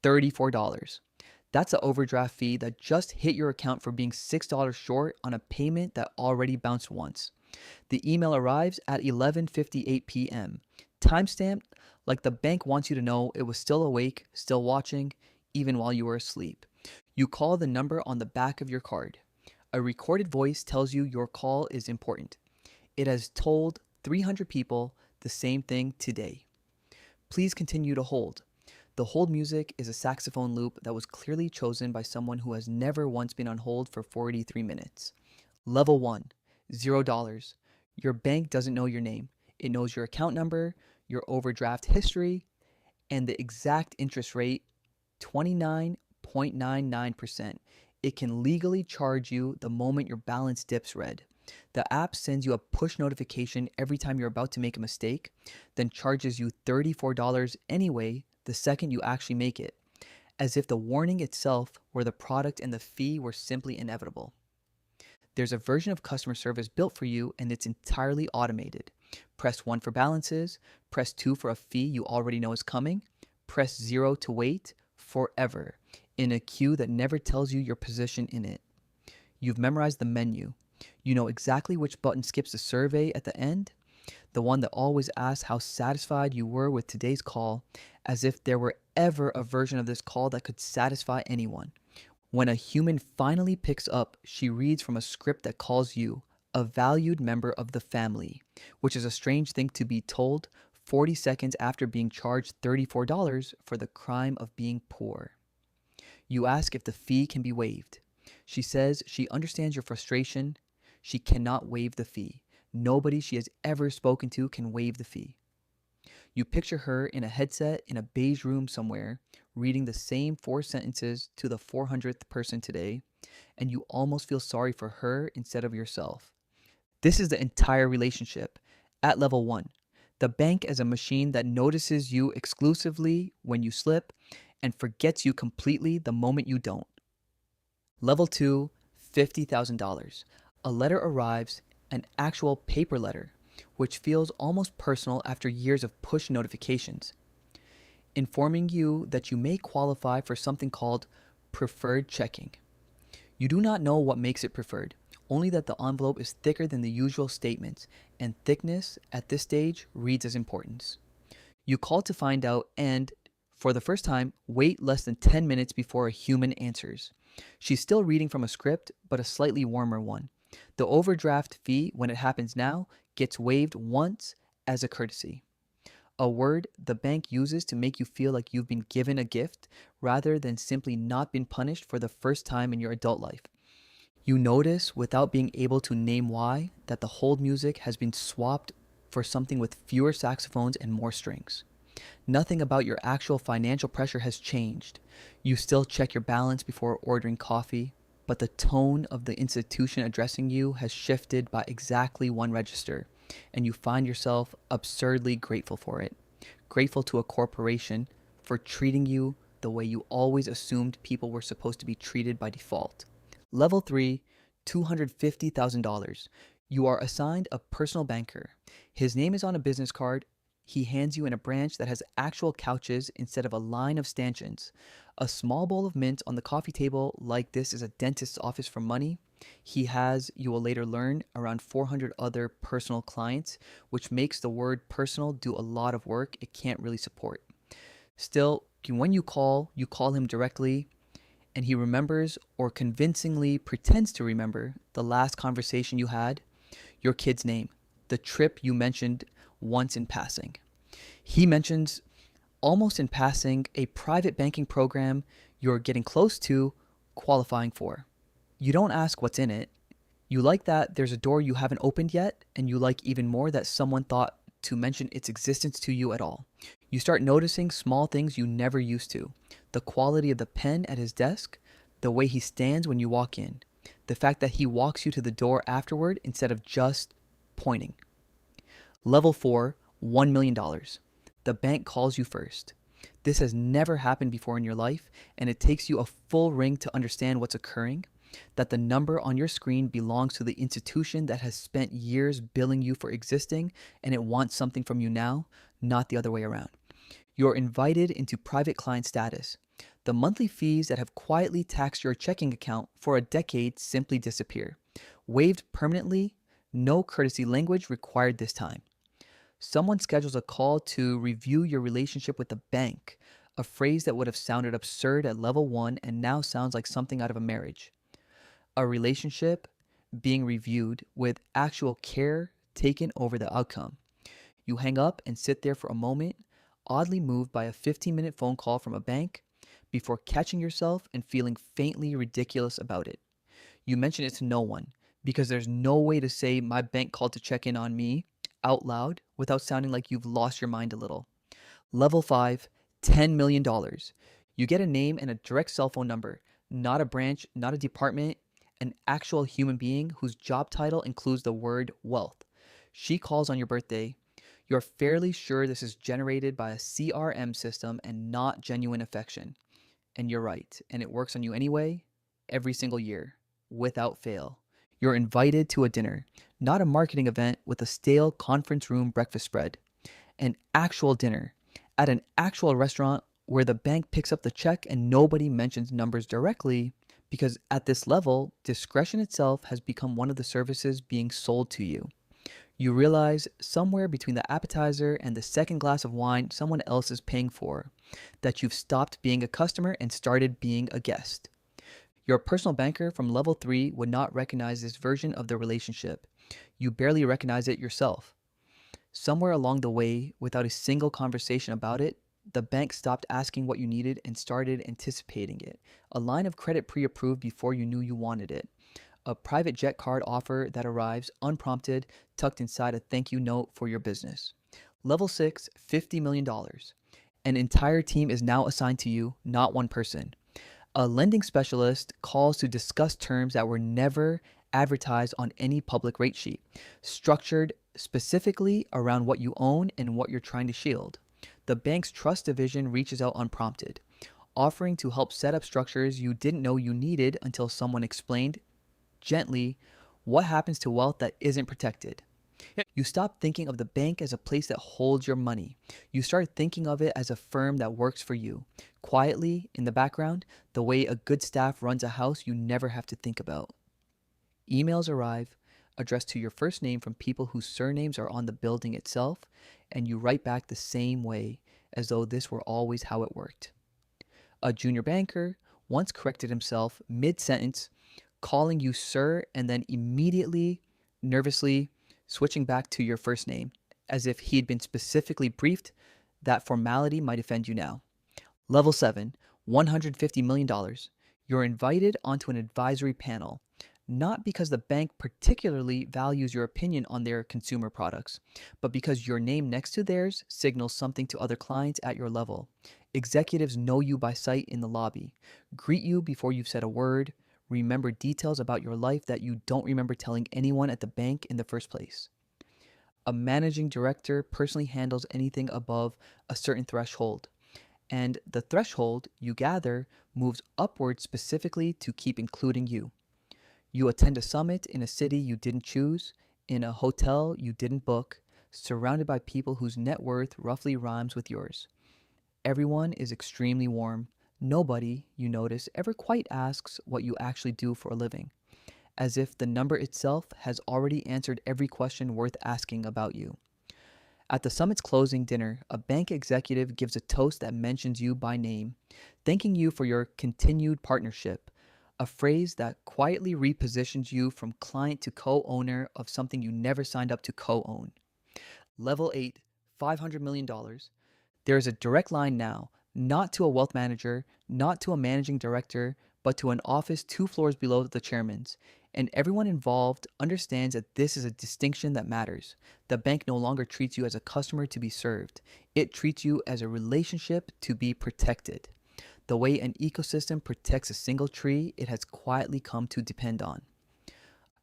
$34. That's an overdraft fee that just hit your account for being $6 short on a payment that already bounced once. The email arrives at 11:58 p.m. Timestamped like the bank wants you to know it was still awake, still watching, even while you were asleep. You call the number on the back of your card. A recorded voice tells you your call is important. It has told 300 people the same thing today. Please continue to hold. The hold music is a saxophone loop that was clearly chosen by someone who has never once been on hold for 43 minutes. Level 1, $0. Your bank doesn't know your name. It knows your account number, your overdraft history, and the exact interest rate, 29.99%. It can legally charge you the moment your balance dips red. The app sends you a push notification every time you're about to make a mistake, then charges you $34 anyway the second you actually make it, as if the warning itself were the product and the fee were simply inevitable. There's a version of customer service built for you, and it's entirely automated. Press 1 for balances, press 2 for a fee you already know is coming, press 0 to wait forever in a queue that never tells you your position in it. You've memorized the menu. You know exactly which button skips the survey at the end, the one that always asks how satisfied you were with today's call, as if there were ever a version of this call that could satisfy anyone. When a human finally picks up, she reads from a script that calls you a valued member of the family, which is a strange thing to be told 40 seconds after being charged $34 for the crime of being poor. You ask if the fee can be waived. She says she understands your frustration. She cannot waive the fee. Nobody she has ever spoken to can waive the fee. You picture her in a headset in a beige room somewhere, reading the same 4 sentences to the 400th person today, and you almost feel sorry for her instead of yourself. This is the entire relationship. At level 1, the bank as a machine that notices you exclusively when you slip and forgets you completely the moment you don't. Level 2, $50,000. A letter arrives, an actual paper letter, which feels almost personal after years of push notifications, informing you that you may qualify for something called preferred checking. You do not know what makes it preferred, only that the envelope is thicker than the usual statements, and thickness at this stage reads as importance. You call to find out and, for the first time, wait less than 10 minutes before a human answers. She's still reading from a script, but a slightly warmer one. The overdraft fee, when it happens now, gets waived once as a courtesy. A word the bank uses to make you feel like you've been given a gift rather than simply not been punished for the first time in your adult life. You notice, without being able to name why, that the hold music has been swapped for something with fewer saxophones and more strings. Nothing about your actual financial pressure has changed. You still check your balance before ordering coffee, but the tone of the institution addressing you has shifted by exactly one register, and you find yourself absurdly grateful for it. Grateful to a corporation for treating you the way you always assumed people were supposed to be treated by default. Level 3, $250,000. You are assigned a personal banker. His name is on a business card. He hands you in a branch that has actual couches instead of a line of stanchions. A small bowl of mint on the coffee table, like this is a dentist's office for money. He has, you will later learn, around 400 other personal clients, which makes the word personal do a lot of work it can't really support. Still, when you call him directly, and he remembers or convincingly pretends to remember the last conversation you had, your kid's name, the trip you mentioned once in passing. He mentions, almost in passing, a private banking program you're getting close to qualifying for. You don't ask what's in it. You like that there's a door you haven't opened yet, and you like even more that someone thought to mention its existence to you at all. You start noticing small things you never used to. The quality of the pen at his desk, the way he stands when you walk in, the fact that he walks you to the door afterward instead of just pointing. Level 4, $1 million. The bank calls you first. This has never happened before in your life, and it takes you a full ring to understand what's occurring, that the number on your screen belongs to the institution that has spent years billing you for existing, and it wants something from you now, not the other way around. You're invited into private client status. The monthly fees that have quietly taxed your checking account for a decade simply disappear. Waived permanently, no courtesy language required this time. Someone schedules a call to review your relationship with the bank, a phrase that would have sounded absurd at level 1 and now sounds like something out of a marriage. A relationship being reviewed with actual care taken over the outcome. You hang up and sit there for a moment, oddly moved by a 15-minute phone call from a bank, before catching yourself and feeling faintly ridiculous about it. You mention it to no one because there's no way to say my bank called to check in on me out loud without sounding like you've lost your mind a little. Level 5, $10 million. You get a name and a direct cell phone number, not a branch, not a department, an actual human being whose job title includes the word wealth. She calls on your birthday. You're fairly sure this is generated by a CRM system and not genuine affection. And you're right, and it works on you anyway, every single year, without fail. You're invited to a dinner, not a marketing event with a stale conference room breakfast spread. An actual dinner at an actual restaurant where the bank picks up the check and nobody mentions numbers directly because at this level, discretion itself has become one of the services being sold to you. You realize somewhere between the appetizer and the second glass of wine someone else is paying for that you've stopped being a customer and started being a guest. Your personal banker from level 3 would not recognize this version of the relationship. You barely recognize it yourself. Somewhere along the way, without a single conversation about it, the bank stopped asking what you needed and started anticipating it. A line of credit pre-approved before you knew you wanted it. A private jet card offer that arrives unprompted, tucked inside a thank you note for your business. Level 6, $50 million. An entire team is now assigned to you, not one person. A lending specialist calls to discuss terms that were never advertised on any public rate sheet, structured specifically around what you own and what you're trying to shield. The bank's trust division reaches out unprompted, offering to help set up structures you didn't know you needed until someone explained gently what happens to wealth that isn't protected. You stop thinking of the bank as a place that holds your money. You start thinking of it as a firm that works for you. Quietly, in the background, the way a good staff runs a house you never have to think about. Emails arrive, addressed to your first name from people whose surnames are on the building itself, and you write back the same way, as though this were always how it worked. A junior banker once corrected himself mid-sentence, calling you sir and then immediately, nervously, switching back to your first name, as if he'd been specifically briefed that formality might offend you now. Level 7, $150 million. You're invited onto an advisory panel, not because the bank particularly values your opinion on their consumer products, but because your name next to theirs signals something to other clients at your level. Executives know you by sight in the lobby, greet you before you've said a word, remember details about your life that you don't remember telling anyone at the bank in the first place. A managing director personally handles anything above a certain threshold, and the threshold, you gather, moves upward specifically to keep including you. You attend a summit in a city you didn't choose, in a hotel you didn't book, surrounded by people whose net worth roughly rhymes with yours. Everyone is extremely warm. Nobody, you notice, ever quite asks what you actually do for a living, as if the number itself has already answered every question worth asking about you. At the summit's closing dinner, a bank executive gives a toast that mentions you by name, thanking you for your continued partnership, a phrase that quietly repositions you from client to co-owner of something you never signed up to co-own. Level 8, $500 million. There is a direct line now, not to a wealth manager, not to a managing director, but to an office 2 floors below the chairman's. And everyone involved understands that this is a distinction that matters. The bank no longer treats you as a customer to be served. It treats you as a relationship to be protected. The way an ecosystem protects a single tree it has quietly come to depend on.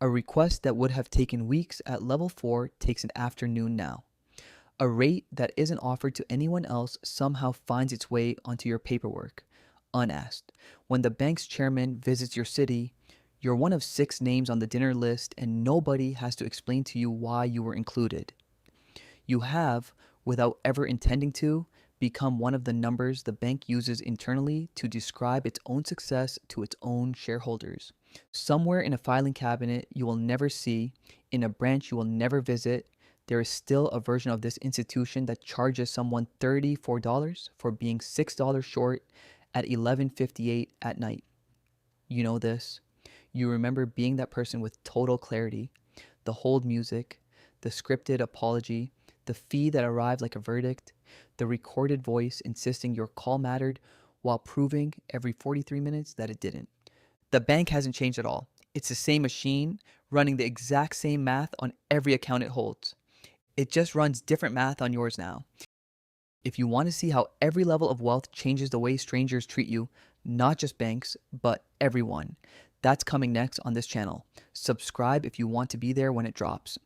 A request that would have taken weeks at level 4 takes an afternoon now. A rate that isn't offered to anyone else somehow finds its way onto your paperwork, unasked. When the bank's chairman visits your city, you're one of 6 names on the dinner list and nobody has to explain to you why you were included. You have, without ever intending to, become one of the numbers the bank uses internally to describe its own success to its own shareholders. Somewhere in a filing cabinet you will never see, in a branch you will never visit, there is still a version of this institution that charges someone $34 for being $6 short at 11:58 at night. You know this. You remember being that person with total clarity, the hold music, the scripted apology, the fee that arrived like a verdict, the recorded voice insisting your call mattered while proving every 43 minutes that it didn't. The bank hasn't changed at all. It's the same machine running the exact same math on every account it holds. It just runs different math on yours now. If you want to see how every level of wealth changes the way strangers treat you, not just banks, but everyone, that's coming next on this channel. Subscribe if you want to be there when it drops.